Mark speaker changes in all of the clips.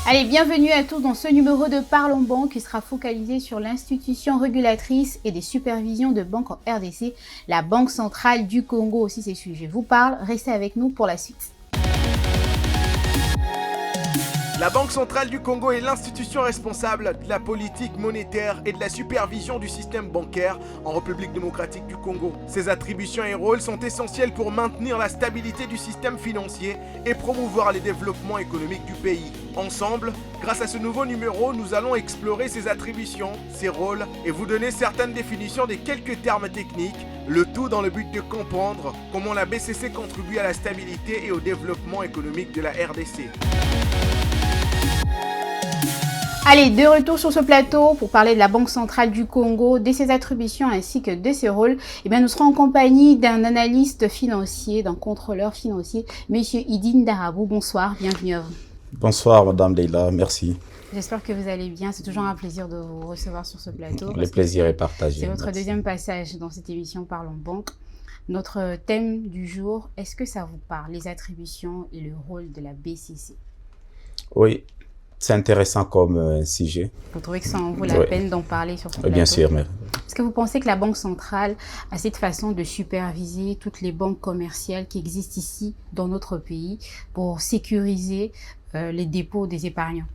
Speaker 1: Allez, bienvenue à tous dans ce numéro de Parlons Banque qui sera focalisé sur l'institution régulatrice et des supervisions de banques en RDC, la Banque centrale du Congo. Aussi, ces sujets vous parlent. Restez avec nous pour la suite.
Speaker 2: La Banque centrale du Congo est l'institution responsable de la politique monétaire et de la supervision du système bancaire en République démocratique du Congo. Ses attributions et rôles sont essentiels pour maintenir la stabilité du système financier et promouvoir les développements économiques du pays. Ensemble, grâce à ce nouveau numéro, nous allons explorer ses attributions, ses rôles et vous donner certaines définitions des quelques termes techniques, le tout dans le but de comprendre comment la BCC contribue à la stabilité et au développement économique de la RDC.
Speaker 1: Allez, de retour sur ce plateau pour parler de la Banque centrale du Congo, de ses attributions ainsi que de ses rôles. Nous serons en compagnie d'un analyste financier, d'un contrôleur financier, Monsieur Idine Darabou. Bonsoir, bienvenue à vous.
Speaker 3: Bonsoir Madame Leila, merci.
Speaker 1: J'espère que vous allez bien. C'est toujours un plaisir de vous recevoir sur ce plateau.
Speaker 3: Le plaisir est partagé.
Speaker 1: C'est votre deuxième passage dans cette émission Parlons Banque. Notre thème du jour, est-ce que ça vous parle, les attributions et le rôle de la BCC?
Speaker 3: Oui. C'est intéressant comme sujet.
Speaker 1: Vous trouvez que ça en vaut la peine d'en parler sur ce plateau?
Speaker 3: Bien sûr. Mais...
Speaker 1: Est-ce que vous pensez que la Banque centrale a cette façon de superviser toutes les banques commerciales qui existent ici dans notre pays pour sécuriser les dépôts des épargnants?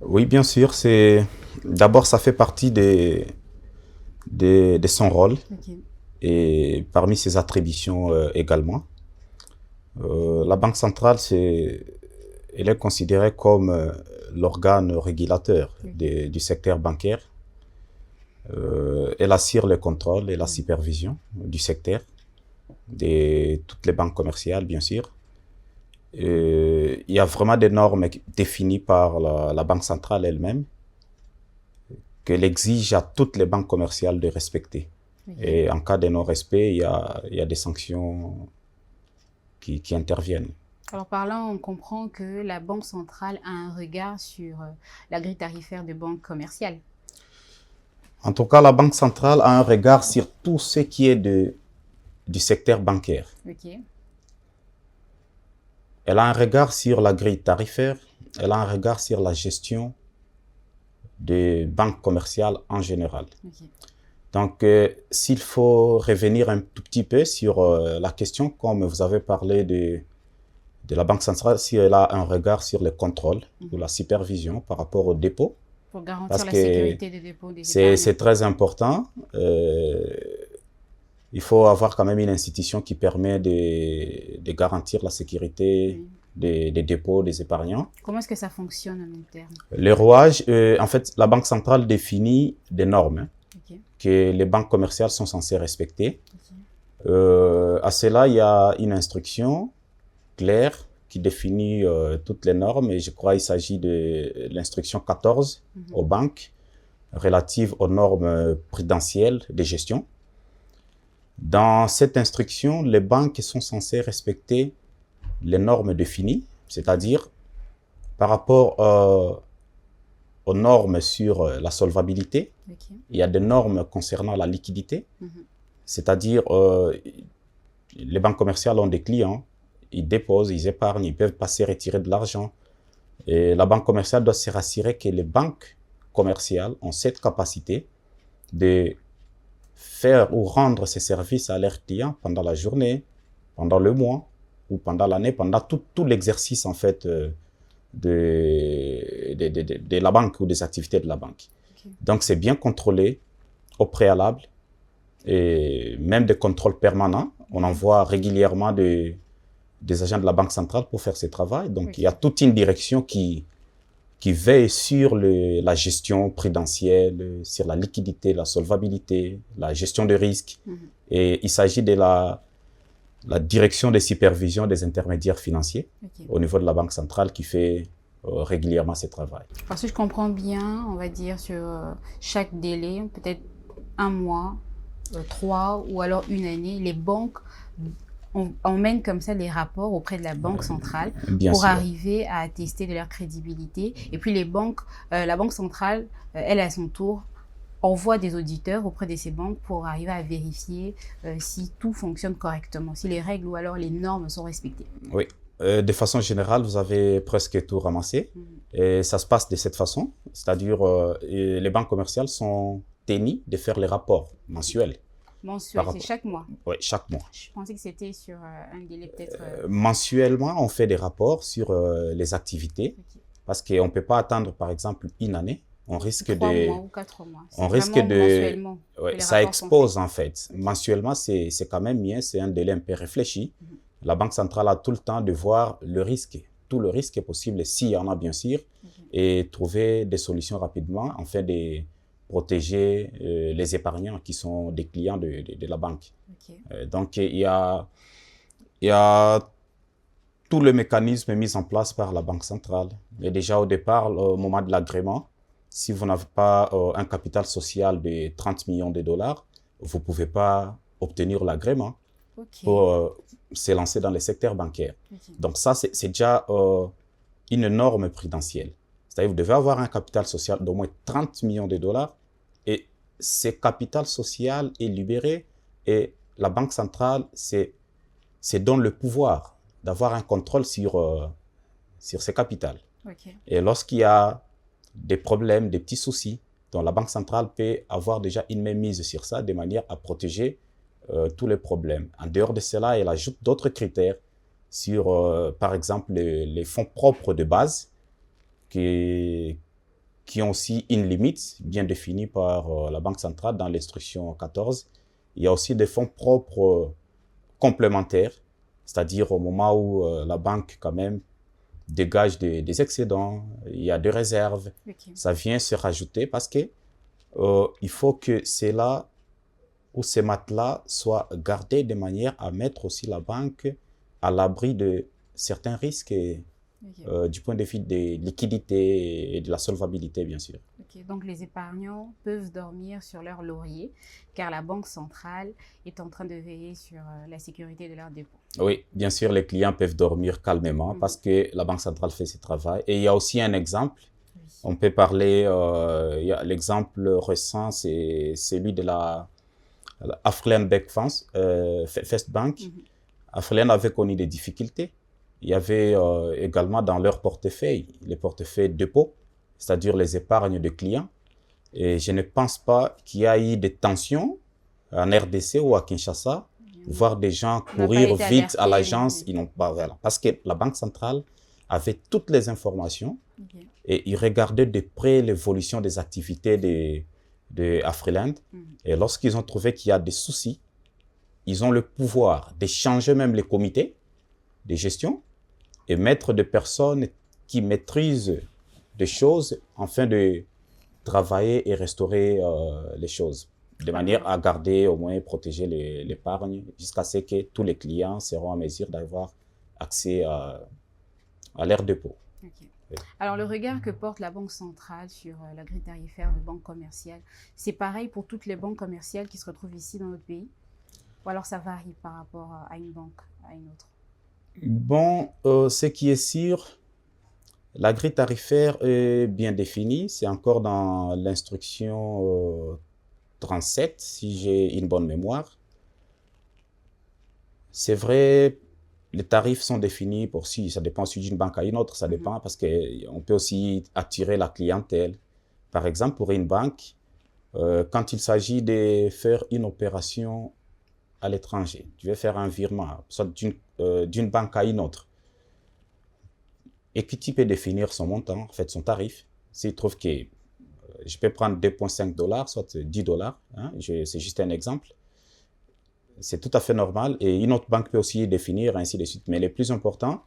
Speaker 3: Oui, bien sûr. D'abord, ça fait partie de son rôle et parmi ses attributions également. La Banque centrale, elle est considérée comme l'organe régulateur du secteur bancaire. Elle assure le contrôle et la supervision du secteur, de toutes les banques commerciales, bien sûr. Il y a vraiment des normes définies par la Banque centrale elle-même qu'elle exige à toutes les banques commerciales de respecter. Et en cas de non-respect, il y a des sanctions qui interviennent.
Speaker 1: Alors par là, on comprend que la Banque centrale a un regard sur la grille tarifaire des banques commerciales.
Speaker 3: En tout cas, la Banque centrale a un regard sur tout ce qui est du secteur bancaire. Elle a un regard sur la grille tarifaire, elle a un regard sur la gestion des banques commerciales en général. Donc, s'il faut revenir un tout petit peu sur la question, comme vous avez parlé de la Banque centrale, si elle a un regard sur le contrôle ou la supervision par rapport aux dépôts.
Speaker 1: Pour garantir la sécurité des dépôts des épargnants.
Speaker 3: C'est très important. Il faut avoir quand même une institution qui permet de garantir la sécurité des dépôts des épargnants.
Speaker 1: Comment est-ce que ça fonctionne en interne?
Speaker 3: Le rouage, en fait, la Banque centrale définit des normes que les banques commerciales sont censées respecter. À cela, il y a une instruction claire qui définit toutes les normes et je crois qu'il s'agit de l'instruction 14 aux banques relative aux normes prudentielles de gestion. Dans cette instruction, les banques sont censées respecter les normes définies, c'est-à-dire par rapport aux normes sur la solvabilité, il y a des normes concernant la liquidité, c'est-à-dire les banques commerciales ont des clients, ils déposent, ils épargnent, ils peuvent passer retirer de l'argent. Et la banque commerciale doit se rassurer que les banques commerciales ont cette capacité de faire ou rendre ces services à leurs clients pendant la journée, pendant le mois ou pendant l'année, pendant tout l'exercice en fait de la banque ou des activités de la banque. Donc c'est bien contrôlé au préalable et même des contrôles permanents. On envoie régulièrement des agents de la Banque centrale pour faire ce travail. Donc, il y a toute une direction qui veille sur la gestion prudentielle, sur la liquidité, la solvabilité, la gestion de risques. Et il s'agit de la direction de supervision des intermédiaires financiers au niveau de la Banque centrale qui fait régulièrement ce travail.
Speaker 1: Parce que je comprends bien, on va dire, sur chaque délai, peut-être un mois, 3 ou alors une année, les banques on mène comme ça les rapports auprès de la Banque centrale pour arriver à attester de leur crédibilité. Et puis les banques, la Banque centrale, elle à son tour, envoie des auditeurs auprès de ces banques pour arriver à vérifier si tout fonctionne correctement, si les règles ou alors les normes sont respectées.
Speaker 3: Oui, de façon générale, vous avez presque tout ramassé. Et ça se passe de cette façon, c'est-à-dire les banques commerciales sont tenues de faire les rapports mensuels.
Speaker 1: Mensuel, c'est chaque mois?
Speaker 3: Oui, chaque mois.
Speaker 1: Je pensais que c'était sur un délai peut-être...
Speaker 3: Mensuellement, on fait des rapports sur les activités, parce qu'on ne peut pas attendre, par exemple, une année. On risque
Speaker 1: 3
Speaker 3: de...
Speaker 1: mois ou 4 mois.
Speaker 3: On risque de...
Speaker 1: Mensuellement.
Speaker 3: Ouais, ça expose, en fait. Mensuellement, c'est quand même bien, c'est un délai un peu réfléchi. La Banque centrale a tout le temps de voir le risque, tout le risque possible, s'il y en a bien sûr, et trouver des solutions rapidement, afin de protéger les épargnants qui sont des clients de la banque. Donc, il y a tout le mécanisme mis en place par la Banque centrale. Mais déjà au départ, au moment de l'agrément, si vous n'avez pas un capital social de 30 millions de dollars, vous ne pouvez pas obtenir l'agrément pour se lancer dans le secteur bancaire. Donc ça, c'est déjà une norme prudentielle. C'est-à-dire que vous devez avoir un capital social d'au moins 30 millions de dollars et ce capital social est libéré et la Banque centrale se donne le pouvoir d'avoir un contrôle sur ce capital. Et lorsqu'il y a des problèmes, des petits soucis, donc la Banque centrale peut avoir déjà une mainmise sur ça de manière à protéger tous les problèmes. En dehors de cela, elle ajoute d'autres critères sur, par exemple, les fonds propres de base qui ont aussi une limite bien définie par la Banque centrale dans l'instruction 14. Il y a aussi des fonds propres complémentaires, c'est-à-dire au moment où la banque quand même dégage des excédents, il y a des réserves, ça vient se rajouter parce que il faut que cela ou ces matelas soient gardés de manière à mettre aussi la banque à l'abri de certains risques du point de vue des liquidités et de la solvabilité, bien sûr.
Speaker 1: Donc, les épargnants peuvent dormir sur leur laurier, car la Banque centrale est en train de veiller sur la sécurité de leurs dépôts. Oui,
Speaker 3: bien sûr, les clients peuvent dormir calmement parce que la Banque centrale fait ce travail. Et il y a aussi un exemple. On peut parler, l'exemple récent, c'est celui de la Afrelen First Bank. Afrelen avait connu des difficultés. Il y avait également dans leur portefeuille, les portefeuilles dépôt, c'est-à-dire les épargnes de clients. Et je ne pense pas qu'il y a eu des tensions en RDC ou à Kinshasa, voir des gens courir vite à l'agence. Ils n'ont pas, voilà, parce que la Banque centrale avait toutes les informations et ils regardaient de près l'évolution des activités de Afrelen. Et lorsqu'ils ont trouvé qu'il y a des soucis, ils ont le pouvoir de changer même les comités de gestion et mettre des personnes qui maîtrisent des choses afin de travailler et restaurer les choses, de manière à garder, au moins protéger l'épargne, jusqu'à ce que tous les clients seront en mesure d'avoir accès à leur dépôt.
Speaker 1: Oui. Alors, le regard que porte la Banque centrale sur la grille tarifaire de banque commerciale, c'est pareil pour toutes les banques commerciales qui se retrouvent ici dans notre pays? Ou alors ça varie par rapport à une banque, à une autre?
Speaker 3: Bon, ce qui est sûr, la grille tarifaire est bien définie. C'est encore dans l'instruction 37, si j'ai une bonne mémoire. C'est vrai, les tarifs sont définis pour si, ça dépend aussi d'une banque à une autre, ça dépend parce qu'on peut aussi attirer la clientèle. Par exemple, pour une banque, quand il s'agit de faire une opération à l'étranger, tu veux faire un virement, soit d'une banque à une autre, Equity peut définir son montant, en fait son tarif. S'il trouve que je peux prendre 2,5 $, soit 10 $, hein, c'est juste un exemple, c'est tout à fait normal. Et une autre banque peut aussi définir, ainsi de suite. Mais le plus important,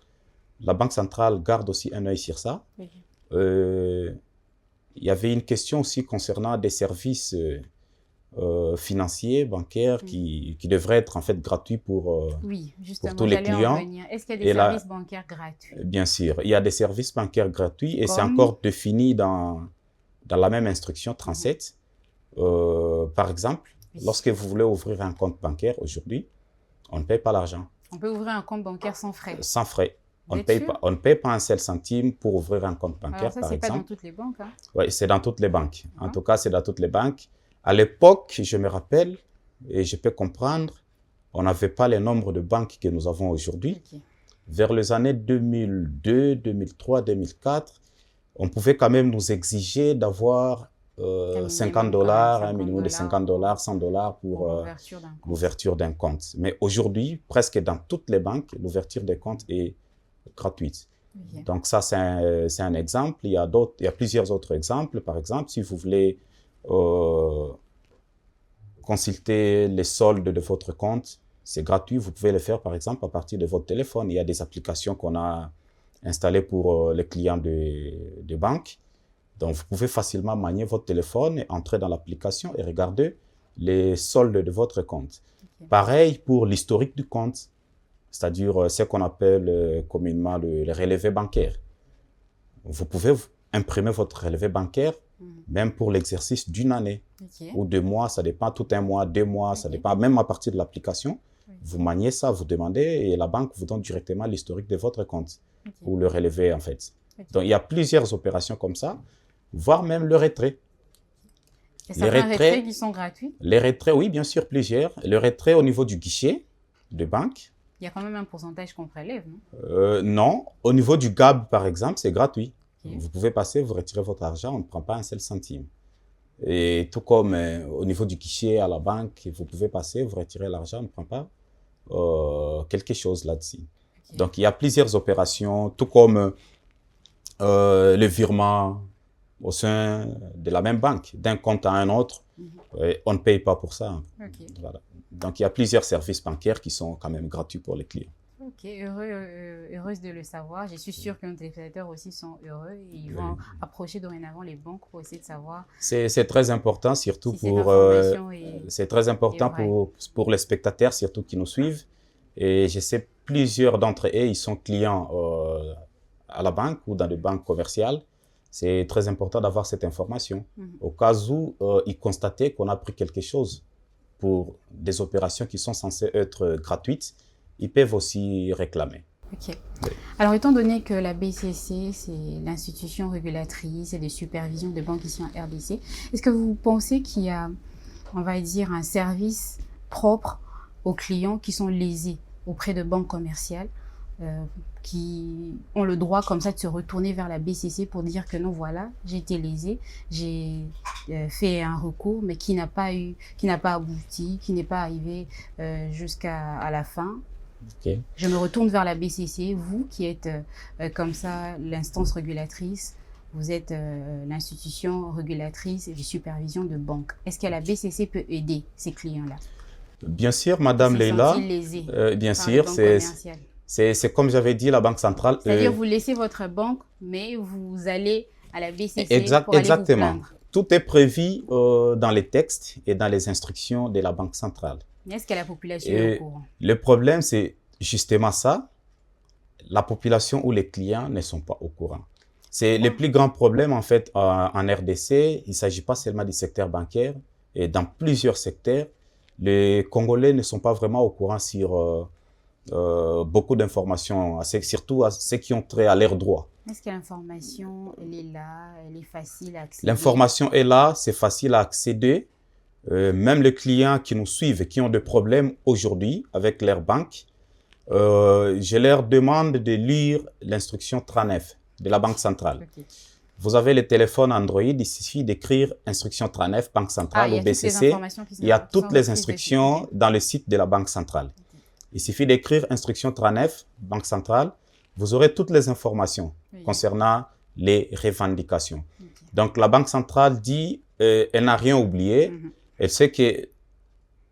Speaker 3: la Banque centrale garde aussi un œil sur ça. Il y avait une question aussi concernant des services financiers, bancaires, qui devraient être en fait gratuits pour tous les clients.
Speaker 1: Est-ce qu'il y a des services bancaires gratuits?
Speaker 3: Bien sûr, il y a des services bancaires gratuits et c'est encore défini dans la même instruction 37. Par exemple, lorsque vous voulez ouvrir un compte bancaire aujourd'hui, on ne paye pas l'argent.
Speaker 1: On peut ouvrir un compte bancaire sans frais?
Speaker 3: Sans frais. On ne paye pas un seul centime pour ouvrir un compte bancaire,
Speaker 1: alors ça,
Speaker 3: par exemple.
Speaker 1: c'est pas dans toutes les banques, hein?
Speaker 3: Oui, c'est dans toutes les banques. En tout cas, c'est dans toutes les banques. À l'époque, je me rappelle, et je peux comprendre, on n'avait pas le nombre de banques que nous avons aujourd'hui. Vers les années 2002, 2003, 2004, on pouvait quand même nous exiger d'avoir $50, un minimum de $50, $100 pour l'ouverture d'un compte. Mais aujourd'hui, presque dans toutes les banques, l'ouverture des comptes est gratuite. Okay. Donc ça, c'est un exemple. Il y a plusieurs autres exemples. Par exemple, si vous voulez consulter les soldes de votre compte, c'est gratuit. Vous pouvez le faire, par exemple, à partir de votre téléphone. Il y a des applications qu'on a installées pour les clients de banque. Donc, vous pouvez facilement manier votre téléphone et entrer dans l'application et regarder les soldes de votre compte. Okay. Pareil pour l'historique du compte, c'est-à-dire ce qu'on appelle communément le relevé bancaire. Vous pouvez imprimer votre relevé bancaire, même pour l'exercice d'une année ou 2 mois, ça dépend, tout un mois, 2 mois, ça dépend, même à partir de l'application. Vous maniez ça, vous demandez et la banque vous donne directement l'historique de votre compte ou le relevé en fait. Donc, il y a plusieurs opérations comme ça, voire même le retrait.
Speaker 1: Et certains retraits qui sont gratuits?
Speaker 3: Les retraits, oui, bien sûr, plusieurs. Le retrait au niveau du guichet de banque.
Speaker 1: Il y a quand même un pourcentage qu'on prélève, non?
Speaker 3: Non. Au niveau du GAB, par exemple, c'est gratuit. Okay. Vous pouvez passer, vous retirez votre argent, on ne prend pas un seul centime. Et tout comme au niveau du guichet à la banque, vous pouvez passer, vous retirez l'argent, on ne prend pas quelque chose là-dessus. Okay. Donc, il y a plusieurs opérations, tout comme le virement au sein de la même banque, d'un compte à un autre. On ne paye pas pour ça. Okay. Voilà. Donc, il y a plusieurs services bancaires qui sont quand même gratuits pour les clients.
Speaker 1: Ok, heureuse de le savoir. Je suis sûre que nos téléspectateurs aussi sont heureux et ils vont approcher dorénavant les banques pour essayer de savoir.
Speaker 3: C'est très important, surtout
Speaker 1: si
Speaker 3: pour c'est très important pour les spectateurs, surtout qui nous suivent. Et je sais plusieurs d'entre eux, ils sont clients à la banque ou dans des banques commerciales. C'est très important d'avoir cette information. Au cas où ils constataient qu'on a pris quelque chose pour des opérations qui sont censées être gratuites, ils peuvent aussi réclamer.
Speaker 1: Ok. Oui. Alors, étant donné que la BCC, c'est l'institution régulatrice et de supervision des banques ici en RDC, est-ce que vous pensez qu'il y a, on va dire, un service propre aux clients qui sont lésés auprès de banques commerciales qui ont le droit comme ça de se retourner vers la BCC pour dire que non, voilà, j'ai été lésé, j'ai fait un recours, mais qui n'a pas abouti, qui n'est pas arrivé jusqu'à la fin.
Speaker 3: Okay.
Speaker 1: Je me retourne vers la BCC, vous qui êtes comme ça l'instance régulatrice, vous êtes l'institution régulatrice et de supervision de banques. Est-ce que la BCC peut aider ces clients-là?
Speaker 3: Bien sûr, Madame Leila. Bien sûr, c'est comme j'avais dit, la Banque centrale.
Speaker 1: C'est-à-dire vous laissez votre banque, mais vous allez à la BCC pour aller vous plaindre.
Speaker 3: Tout est prévu dans les textes et dans les instructions de la Banque centrale.
Speaker 1: Est-ce que la population est au courant?
Speaker 3: Le problème, c'est justement ça. La population ou les clients ne sont pas au courant. C'est le plus grand problème, en fait, en RDC. Il ne s'agit pas seulement du secteur bancaire. Et dans plusieurs secteurs, les Congolais ne sont pas vraiment au courant sur beaucoup d'informations, surtout à ceux qui ont trait à leurs droits.
Speaker 1: Est-ce que l'information, elle est là, elle est facile à accéder?
Speaker 3: L'information est là, c'est facile à accéder. Même les clients qui nous suivent et qui ont des problèmes aujourd'hui avec leur banque, je leur demande de lire l'instruction 39 de la Banque centrale. Okay. Vous avez le téléphone Android, il suffit d'écrire instruction 39, Banque centrale ou BCC. Il y a toutes les instructions dans le site de la Banque centrale. Okay. Il suffit d'écrire instruction 39, Banque centrale. Vous aurez toutes les informations concernant les revendications. Okay. Donc, la Banque centrale dit, elle n'a rien oublié. Elle sait que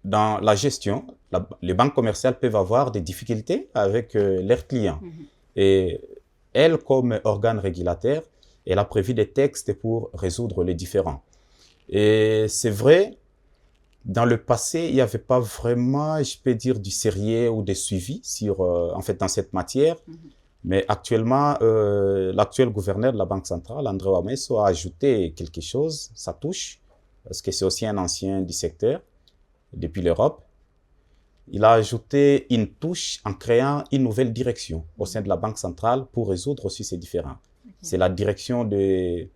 Speaker 3: dans la gestion, les banques commerciales peuvent avoir des difficultés avec leurs clients. Et elle, comme organe régulateur, elle a prévu des textes pour résoudre les différends. Et c'est vrai, dans le passé, il n'y avait pas vraiment, je peux dire, du sérieux ou des suivis sur, en fait, dans cette matière. Mais actuellement, l'actuel gouverneur de la Banque centrale, André Wameso, a ajouté quelque chose, ça touche, parce que c'est aussi un ancien du secteur, depuis l'Europe. Il a ajouté une touche en créant une nouvelle direction au sein de la Banque centrale pour résoudre aussi ces différends. Okay. C'est la direction de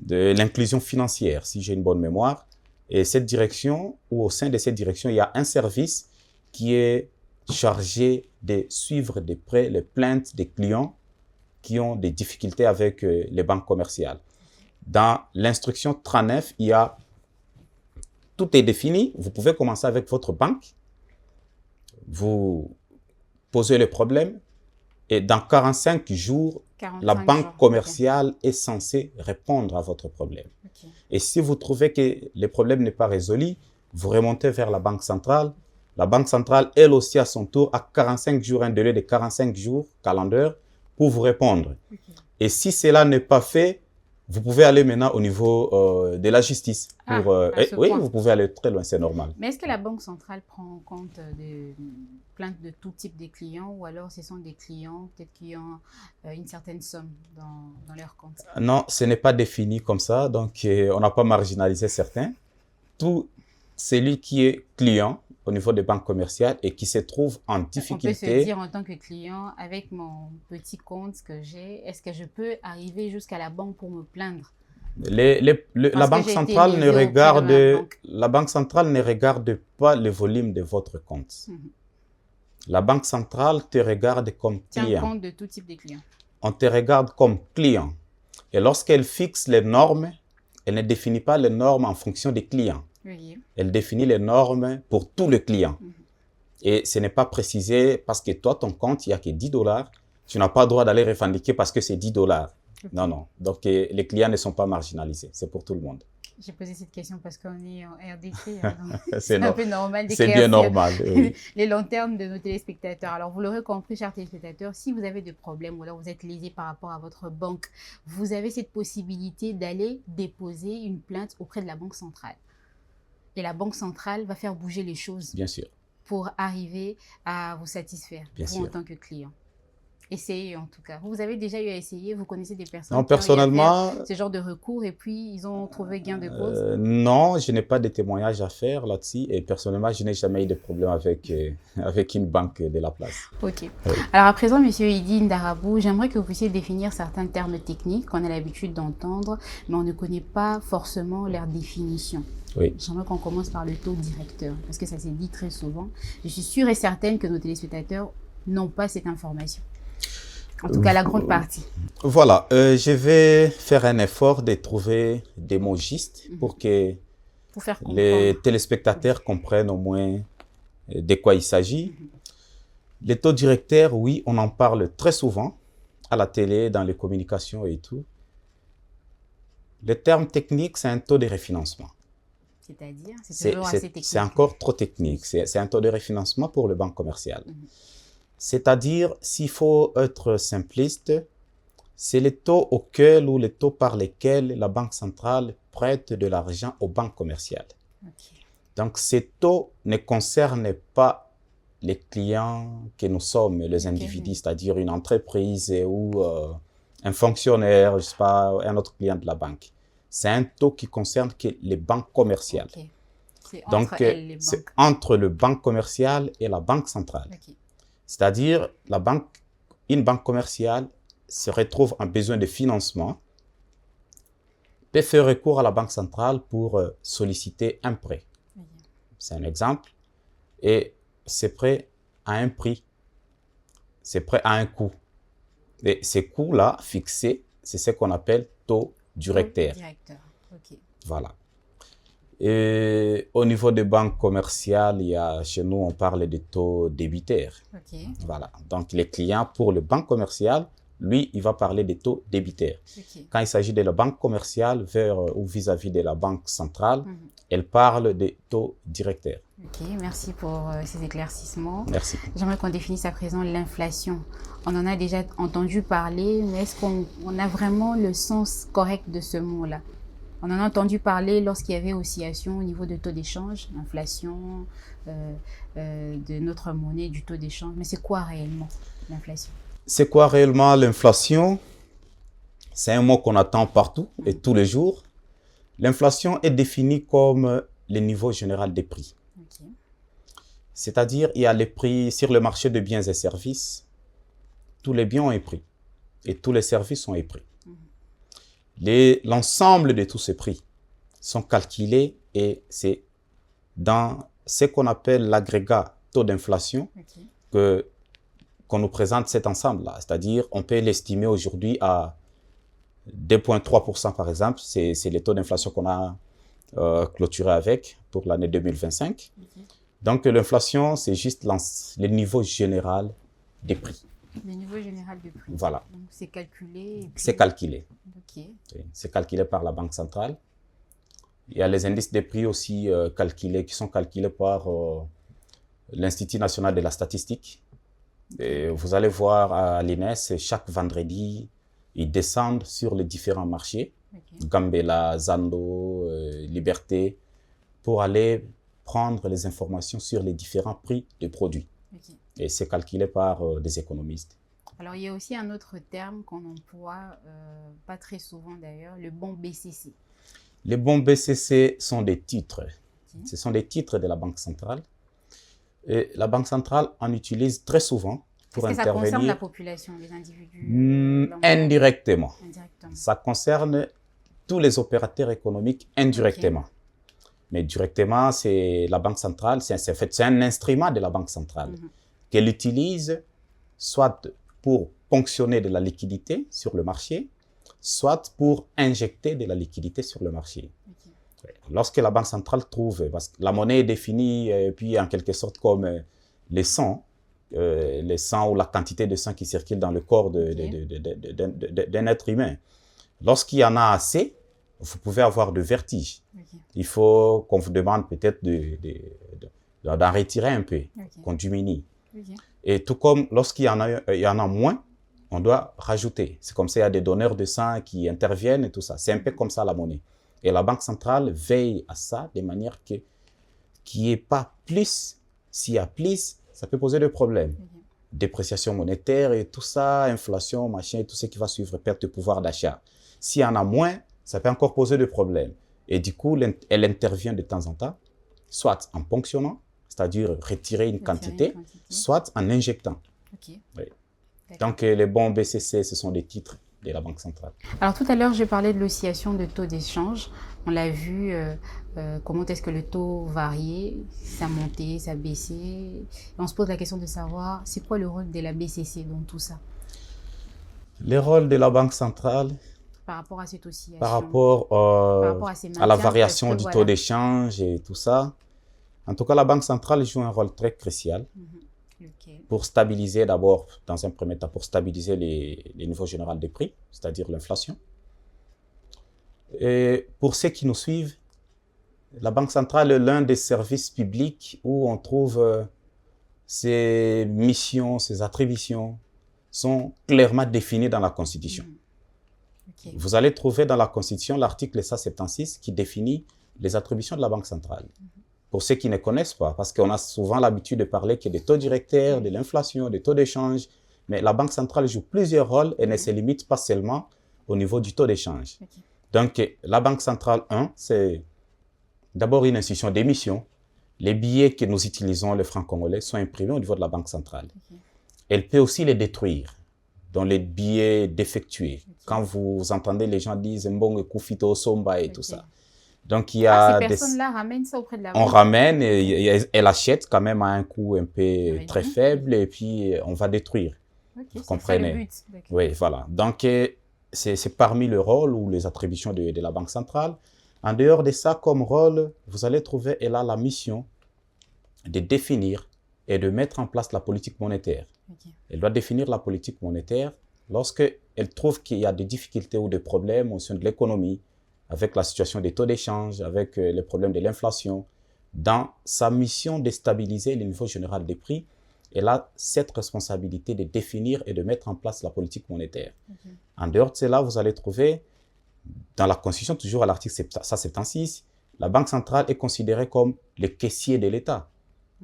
Speaker 3: l'inclusion financière, si j'ai une bonne mémoire. Et cette direction, ou au sein de cette direction, il y a un service qui est chargé de suivre de près les plaintes des clients qui ont des difficultés avec les banques commerciales. Dans l'instruction 39, tout est défini. Vous pouvez commencer avec votre banque, vous posez le problème, et dans 45 jours, la banque commerciale est censée répondre à votre problème.
Speaker 1: Okay.
Speaker 3: Et si vous trouvez que le problème n'est pas résolu, vous remontez vers la banque centrale. La banque centrale, elle aussi, à son tour, a 45 jours, un délai de 45 jours calendaire pour vous répondre.
Speaker 1: Okay.
Speaker 3: Et si cela n'est pas fait, vous pouvez aller maintenant au niveau de la justice. Oui, vous pouvez aller très loin, c'est normal.
Speaker 1: Mais est-ce que la Banque centrale prend en compte des plaintes de tout type des clients, ou alors ce sont des clients peut-être qui ont une certaine somme dans leur compte?
Speaker 3: Non, ce n'est pas défini comme ça, donc on n'a pas marginalisé certains. Tout celui qui est client au niveau des banques commerciales et qui se trouve en difficulté.
Speaker 1: On peut se dire en tant que client, avec mon petit compte que j'ai, est-ce que je peux arriver jusqu'à la banque pour me plaindre?
Speaker 3: La banque centrale ne regarde pas le volume de votre compte. La banque centrale te regarde comme client.
Speaker 1: Tient compte de tout type de clients.
Speaker 3: On te regarde comme client. Et lorsqu'elle fixe les normes, elle ne définit pas les normes en fonction des clients.
Speaker 1: Oui.
Speaker 3: Elle définit les normes pour tous les clients. Et ce n'est pas précisé parce que toi, ton compte, il n'y a que 10 $. Tu n'as pas le droit d'aller revendiquer parce que c'est 10 $. Okay. Non, non. Donc, les clients ne sont pas marginalisés. C'est pour tout le monde.
Speaker 1: J'ai posé cette question parce qu'on est en RDC. C'est un peu normal.
Speaker 3: C'est bien normal. Oui.
Speaker 1: Les lanternes de nos téléspectateurs. Alors, vous l'aurez compris, chers téléspectateurs, si vous avez des problèmes ou alors vous êtes lésé par rapport à votre banque, vous avez cette possibilité d'aller déposer une plainte auprès de la Banque centrale. Et la Banque centrale va faire bouger les choses.
Speaker 3: Bien sûr.
Speaker 1: Pour arriver à vous satisfaire,
Speaker 3: bien
Speaker 1: vous
Speaker 3: sûr.
Speaker 1: En tant que client. Essayez en tout cas. Vous avez déjà eu à essayer, vous connaissez des personnes
Speaker 3: non,
Speaker 1: qui
Speaker 3: personnellement,
Speaker 1: ont eu à faire ce genre de recours et puis ils ont trouvé gain de cause?
Speaker 3: Non, je n'ai pas de témoignages à faire là-dessus et personnellement, je n'ai jamais eu de problème avec une banque de la place.
Speaker 1: Ok. Oui. Alors à présent, Monsieur Idi Ndarabou, j'aimerais que vous puissiez définir certains termes techniques qu'on a l'habitude d'entendre, mais on ne connaît pas forcément leur définition.
Speaker 3: Oui.
Speaker 1: J'aimerais qu'on commence par le taux directeur, parce que ça s'est dit très souvent. Je suis sûre et certaine que nos téléspectateurs n'ont pas cette information. En tout cas, la grande partie.
Speaker 3: Voilà, je vais faire un effort de trouver des mots justes pour que les téléspectateurs comprennent au moins de quoi il s'agit. Les taux directeurs, oui, on en parle très souvent à la télé, dans les communications et tout. Le terme technique, c'est un taux de refinancement.
Speaker 1: C'est-à-dire, c'est toujours assez technique.
Speaker 3: C'est encore trop technique. C'est un taux de refinancement pour les banques commerciales. C'est-à-dire, s'il faut être simpliste, c'est les taux auxquels ou les taux par lesquels la Banque centrale prête de l'argent aux banques commerciales.
Speaker 1: Okay.
Speaker 3: Donc, ces taux ne concernent pas les clients que nous sommes, les individus, c'est-à-dire une entreprise ou un fonctionnaire, je ne sais pas, un autre client de la banque. C'est un taux qui concerne que les banques commerciales.
Speaker 1: Okay.
Speaker 3: C'est entre le banque commerciale et la Banque centrale.
Speaker 1: Okay.
Speaker 3: C'est-à-dire, une banque commerciale se retrouve en besoin de financement, peut faire recours à la Banque centrale pour solliciter un prêt. C'est un exemple. Et c'est prêt à un prix. C'est prêt à un coût. Et ces coûts-là, fixés, c'est ce qu'on appelle taux directeur.
Speaker 1: Okay.
Speaker 3: Voilà. Et au niveau des banques commerciales, chez nous, on parle de taux débitaires.
Speaker 1: Okay.
Speaker 3: Voilà. Donc, les clients, pour les banques commerciales, lui, il va parler des taux débitaires.
Speaker 1: Okay.
Speaker 3: Quand il s'agit de la banque commerciale ou vis-à-vis de la banque centrale, elle parle des taux directeurs.
Speaker 1: Ok, merci pour ces éclaircissements.
Speaker 3: Merci.
Speaker 1: J'aimerais qu'on définisse à présent l'inflation. On en a déjà entendu parler, mais est-ce qu'on a vraiment le sens correct de ce mot-là? On en a entendu parler lorsqu'il y avait oscillation au niveau de taux d'échange, inflation de notre monnaie, du taux d'échange. Mais c'est quoi réellement l'inflation?
Speaker 3: C'est quoi réellement l'inflation? C'est un mot qu'on attend partout et tous les jours. L'inflation est définie comme le niveau général des prix.
Speaker 1: Okay.
Speaker 3: C'est-à-dire, il y a les prix sur le marché de biens et services. Tous les biens ont un prix et tous les services ont un prix. L'ensemble de tous ces prix sont calculés et c'est dans ce qu'on appelle l'agrégat taux d'inflation que qu'on nous présente cet ensemble-là. C'est-à-dire, on peut l'estimer aujourd'hui à 2,3% par exemple. C'est les taux d'inflation qu'on a clôturé avec pour l'année 2025. Donc, l'inflation, c'est juste le niveau général des prix.
Speaker 1: Le niveau général des prix.
Speaker 3: Voilà.
Speaker 1: Donc, c'est calculé.
Speaker 3: C'est calculé.
Speaker 1: Ok.
Speaker 3: C'est calculé par la Banque centrale. Il y a les indices des prix aussi qui sont calculés par l'Institut national de la statistique. Et vous allez voir à l'INES, chaque vendredi, ils descendent sur les différents marchés, Gambela, Zando, Liberté, pour aller prendre les informations sur les différents prix des produits. Et c'est calculé par des économistes.
Speaker 1: Alors, il y a aussi un autre terme qu'on emploie, pas très souvent d'ailleurs, le bon BCC.
Speaker 3: Les bons BCC sont des titres. Ce sont des titres de la Banque centrale. Et la Banque centrale en utilise très souvent pour intervenir.
Speaker 1: Est-ce que ça concerne la population, les individus
Speaker 3: indirectement. Ça concerne tous les opérateurs économiques indirectement. Mais directement, c'est la Banque centrale, c'est un instrument de la Banque centrale qu'elle utilise soit pour ponctionner de la liquidité sur le marché, soit pour injecter de la liquidité sur le marché. Lorsque la Banque centrale trouve, parce que la monnaie est définie puis en quelque sorte comme les sangs ou la quantité de sang qui circule dans le corps d'un être humain. Lorsqu'il y en a assez, vous pouvez avoir de vertige. Il faut qu'on vous demande peut-être d'en retirer un peu, qu'on diminue. Et tout comme lorsqu'il y en a moins, on doit rajouter. C'est comme ça, il y a des donneurs de sang qui interviennent et tout ça. C'est un peu comme ça la monnaie. Et la Banque centrale veille à ça de manière qu'il n'y ait pas plus. S'il y a plus, ça peut poser des problèmes. Dépréciation monétaire et tout ça, inflation, machin, tout ce qui va suivre, perte de pouvoir d'achat. S'il y en a moins, ça peut encore poser des problèmes. Et du coup, elle intervient de temps en temps, soit en ponctionnant, c'est-à-dire retirer une quantité, soit en injectant. Oui. Donc, les bons BCC, ce sont des titres de la Banque centrale.
Speaker 1: Alors, tout à l'heure, j'ai parlé de l'oscillation de taux d'échange. On l'a vu, comment est-ce que le taux variait, ça montait, ça baissait. Et on se pose la question de savoir, c'est quoi le rôle de la BCC dans tout ça?
Speaker 3: Le rôle de la Banque centrale,
Speaker 1: par rapport à cette oscillation,
Speaker 3: par rapport à la variation du taux d'échange et tout ça. En tout cas, la Banque centrale joue un rôle très crucial pour stabiliser d'abord, dans un premier temps, pour stabiliser les niveaux généraux des prix, c'est-à-dire l'inflation. Et pour ceux qui nous suivent, la Banque centrale est l'un des services publics où on trouve ses missions, ses attributions sont clairement définies dans la Constitution. Vous allez trouver dans la Constitution l'article 176 qui définit les attributions de la Banque centrale. Pour ceux qui ne connaissent pas, parce qu'on a souvent l'habitude de parler que des taux directeurs, de l'inflation, des taux d'échange, mais la Banque centrale joue plusieurs rôles et ne se limite pas seulement au niveau du taux d'échange. Donc, la Banque centrale, c'est d'abord une institution d'émission. Les billets que nous utilisons, les francs congolais, sont imprimés au niveau de la Banque centrale. Elle peut aussi les détruire, dans les billets défectués. Quand vous entendez les gens dire « Mbongo, Koufito, Somba » et tout ça. Donc, il y a
Speaker 1: ces personnes-là ramènent ça auprès de la banque.
Speaker 3: On ramène, et elle achète quand même à un coût un peu très faible, et puis on va détruire. Vous comprenez?
Speaker 1: C'est le but.
Speaker 3: Oui, voilà. Donc, c'est parmi le rôle ou les attributions de la Banque centrale. En dehors de ça, comme rôle, vous allez trouver, elle a la mission de définir et de mettre en place la politique monétaire. Elle doit définir la politique monétaire lorsqu'elle trouve qu'il y a des difficultés ou des problèmes au sein de l'économie, avec la situation des taux d'échange, avec les problèmes de l'inflation. Dans sa mission de stabiliser le niveau général des prix, elle a cette responsabilité de définir et de mettre en place la politique monétaire. En dehors de cela, vous allez trouver, dans la Constitution, toujours à l'article 176, la Banque centrale est considérée comme le caissier de l'État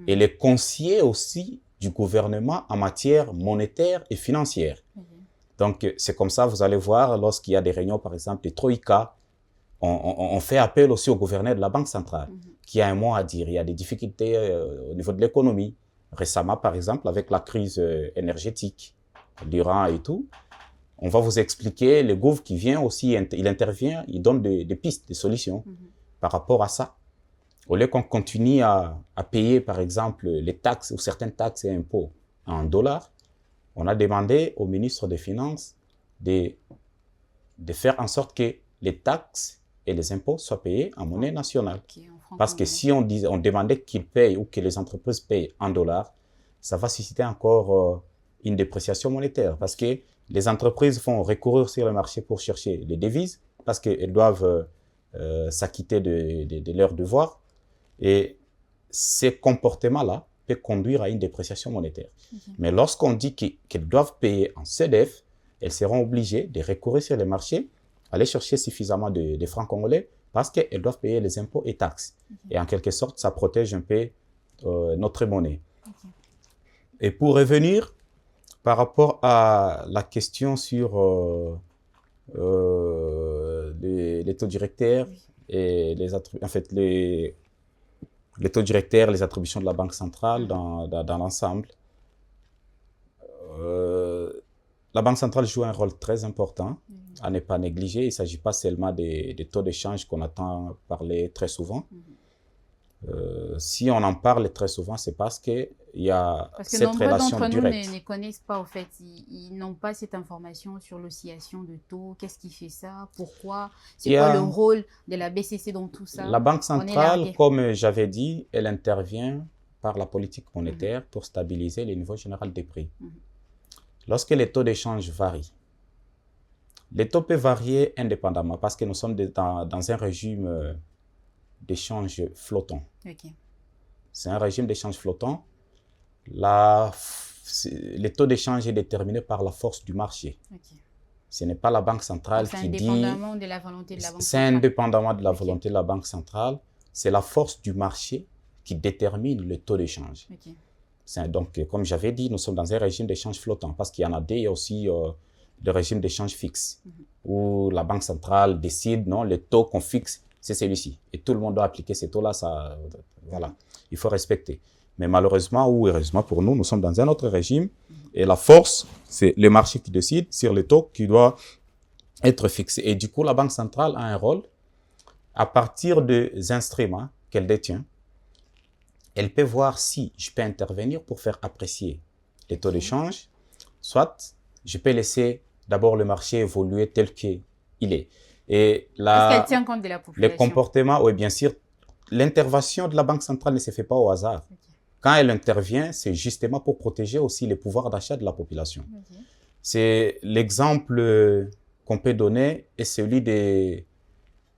Speaker 3: et le conseiller aussi du gouvernement en matière monétaire et financière. Donc, c'est comme ça, vous allez voir, lorsqu'il y a des réunions, par exemple, de Troïka, on fait appel aussi au gouverneur de la Banque centrale, qui a un mot à dire. Il y a des difficultés au niveau de l'économie. Récemment, par exemple, avec la crise énergétique, l'Iran et tout, on va vous expliquer, le gouvernement qui vient aussi, il intervient, il donne des pistes, des solutions par rapport à ça. Au lieu qu'on continue à payer, par exemple, les taxes ou certaines taxes et impôts en dollars, on a demandé au ministre des Finances de faire en sorte que les taxes et les impôts soient payés en monnaie nationale. Parce que si on demandait qu'ils payent ou que les entreprises payent en dollars, ça va susciter encore une dépréciation monétaire. Parce que les entreprises vont recourir sur le marché pour chercher les devises, parce qu'elles doivent s'acquitter de leurs devoirs. Et ces comportements-là peuvent conduire à une dépréciation monétaire. Mais lorsqu'on dit qu'elles doivent payer en CDF, elles seront obligées de recourir sur les marchés, aller chercher suffisamment de francs congolais, parce qu'elles doivent payer les impôts et taxes. Et en quelque sorte, ça protège un peu notre monnaie. Et pour revenir par rapport à la question sur les taux directeurs et les taux directeurs, les attributions de la Banque centrale dans l'ensemble, la Banque centrale joue un rôle très important à ne pas négliger. Il ne s'agit pas seulement des taux d'échange qu'on entend parler très souvent. Si on en parle très souvent, c'est parce qu'il y a cette relation directe.
Speaker 1: Parce que nombreux d'entre nous ne connaissent pas, au fait. Ils n'ont pas cette information sur l'oscillation de taux. Qu'est-ce qui fait ça? Pourquoi? C'est quoi le rôle de la BCC dans tout ça?
Speaker 3: La Banque centrale, comme j'avais dit, elle intervient par la politique monétaire pour stabiliser le niveau général des prix. Lorsque les taux d'échange varient, les taux peuvent varier indépendamment parce que nous sommes dans un régime d'échange flottant. C'est un régime d'échange flottant. Le taux d'échange est déterminé par la force du marché. Ce n'est pas la Banque centrale qui dit...
Speaker 1: C'est indépendamment de la volonté de la Banque centrale.
Speaker 3: C'est indépendamment de la volonté de la Banque centrale. C'est la force du marché qui détermine le taux d'échange. Donc, comme j'avais dit, nous sommes dans un régime d'échange flottant parce qu'il y en a des, il y a aussi le régime d'échange fixe où la Banque centrale décide, non, le taux qu'on fixe, c'est celui-ci. Et tout le monde doit appliquer ces taux-là, voilà, il faut respecter. Mais malheureusement ou heureusement pour nous, nous sommes dans un autre régime et la force, c'est le marché qui décide sur les taux qui doivent être fixés. Et du coup, la Banque centrale a un rôle à partir des instruments qu'elle détient. Elle peut voir si je peux intervenir pour faire apprécier les taux d'échange, soit je peux laisser d'abord le marché évoluer tel qu'il est. Et
Speaker 1: est-ce qu'elle tient compte de la population?
Speaker 3: Le comportement, oui, bien sûr. L'intervention de la Banque centrale ne se fait pas au hasard. Quand elle intervient, c'est justement pour protéger aussi les pouvoirs d'achat de la population. C'est l'exemple qu'on peut donner est celui du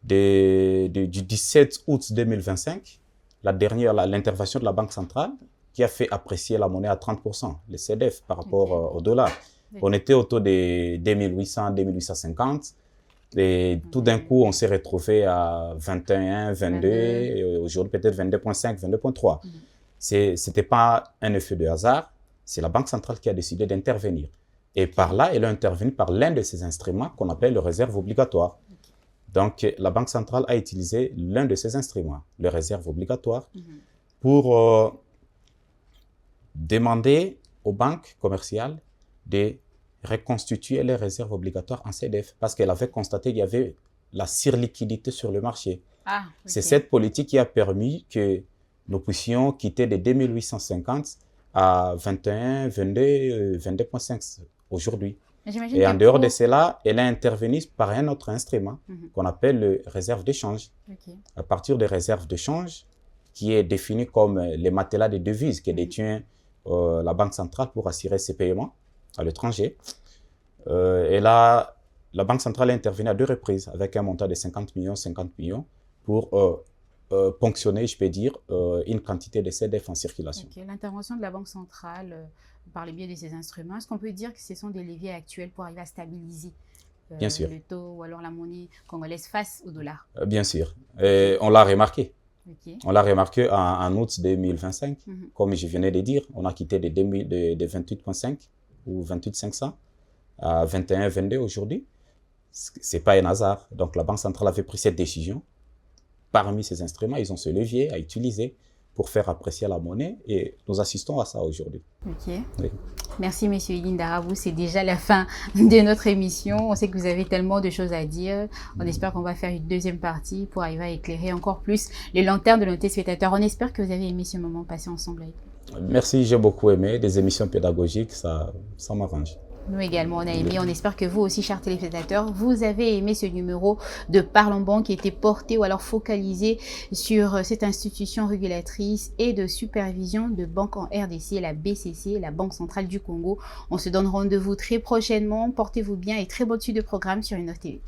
Speaker 3: 17 août 2025. L'intervention de la Banque centrale qui a fait apprécier la monnaie à 30%, le CDF par rapport au dollar. On était autour des 2800, 2850 et tout d'un coup, on s'est retrouvé à 21, 22 et aujourd'hui peut-être 22,5, 22,3. Ce n'était pas un effet de hasard, c'est la Banque centrale qui a décidé d'intervenir. Et par là, elle a intervenu par l'un de ces instruments qu'on appelle le réserve obligatoire. Donc, la Banque centrale a utilisé l'un de ces instruments, le réserve obligatoire, pour demander aux banques commerciales de reconstituer les réserves obligatoires en CDF parce qu'elle avait constaté qu'il y avait la surliquidité sur le marché. C'est cette politique qui a permis que nous puissions quitter de 2850 à 21, 22, 22,5 aujourd'hui. Et en dehors de cela, elle a intervenu par un autre instrument qu'on appelle le réserve d'échange. À partir des réserves d'échange, qui est défini comme les matelas de devises que détient la Banque centrale pour assurer ses paiements à l'étranger. Et là, la Banque centrale a intervenu à 2 reprises avec un montant de 50 millions pour ponctionner, je peux dire, une quantité de CDF en circulation.
Speaker 1: L'intervention de la Banque centrale par le biais de ces instruments, est-ce qu'on peut dire que ce sont des leviers actuels pour arriver à stabiliser
Speaker 3: bien sûr.
Speaker 1: Le taux ou alors la monnaie congolaise face au dollar?
Speaker 3: Bien sûr. Et on l'a remarqué. On l'a remarqué en août 2025. Comme je venais de dire, on a quitté de 28,5 ou 28,500 à 21, 22 aujourd'hui. Ce n'est pas un hasard. Donc la Banque centrale avait pris cette décision. Parmi ces instruments, ils ont ce levier à utiliser pour faire apprécier la monnaie et nous assistons à ça aujourd'hui.
Speaker 1: Oui. Merci, M. Hélène Darabou. C'est déjà la fin de notre émission. On sait que vous avez tellement de choses à dire. On espère qu'on va faire une deuxième partie pour arriver à éclairer encore plus les lanternes de nos téléspectateurs. On espère que vous avez aimé ce moment passé ensemble avec nous.
Speaker 3: Merci, j'ai beaucoup aimé. Des émissions pédagogiques, ça m'arrange.
Speaker 1: Nous également, on a aimé. On espère que vous aussi, chers téléspectateurs, vous avez aimé ce numéro de Parlons Banque qui était porté ou alors focalisé sur cette institution régulatrice et de supervision de banques en RDC, la BCC, la Banque Centrale du Congo. On se donne rendez-vous très prochainement. Portez-vous bien et très bonne suite de programme sur Une Autre TV.